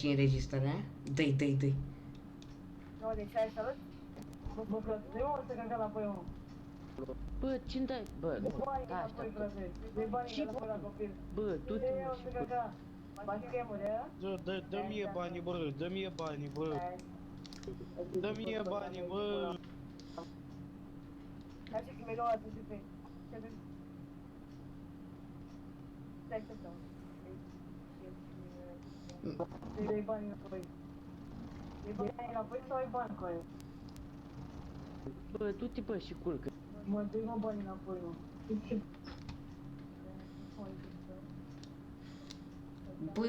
și înregistrarea? Dă-i, dă-i, dă-i. Nu, deci ai salut? Bă, frate, dă-i mă să căca înapoi, mă. Bă, ce-mi dai? Bă, Dă-i banii da, înapoi, așteaptă. frate. Dă-i banii înapoi la copil. Bă, du-te Dă-i mă mă și să bă. căca. Mai schemuri, a? Dă mie banii, bă, dă mie banii, bă. Dă mie banii, bă. Hai să mi-ai luat atât pe... Stai să stau. Dă-i banii înapoi. Dă-i banii înapoi sau ai bani cu aia? Bă, du-te bă și culcă. Mă, dă-i mă banii înapoi, mă. Bă,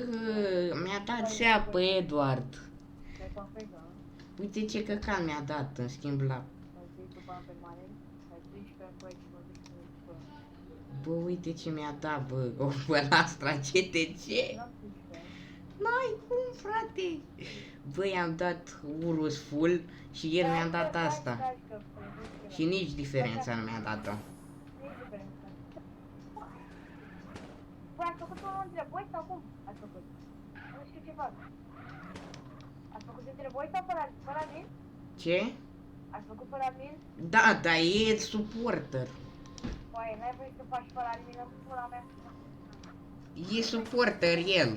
mi-a dat seapă Edward. Dai bani pe ea, Uite ce căcan mi-a dat în schimb la... mai ții tu bani pe mare, mai ții pe apoi și mă zic să mă zic, bă. Bă, uite ce mi-a dat, bă, omul ăsta, CTC. N-am zis pe aia. N-ai cum, frate. Bă, i-am dat Urus full și el mi-a dat asta. Și nici diferența nu mi-a dat-o. Păi ați făcut unul între voi sau cum ați făcut? Nu știu ce fac. Ați făcut între voi sau fără admin? Ce? Ați făcut fără admin? Da, dar e suporter. Păi, n-ai voie să faci fără admin în pula mea. E suporter el.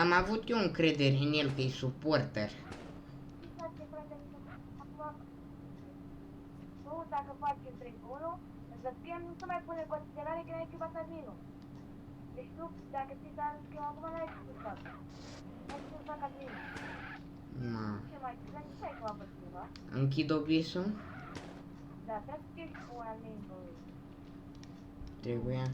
Am avut eu încredere în el că e suporter. Nu, dacă faci între unul, să fie, nu se mai pune în considerare că n-ai schimbat adminul. Deci tu, dacă ți s-a schimbat acum, n-ai ce să fac. N-ai ce să fac adminul. Na. Ce mai ți-ai ce ai ceva pe cineva? Închid OBS-ul? Da, trebuie să fie și cu un admin, băi. Trebuia.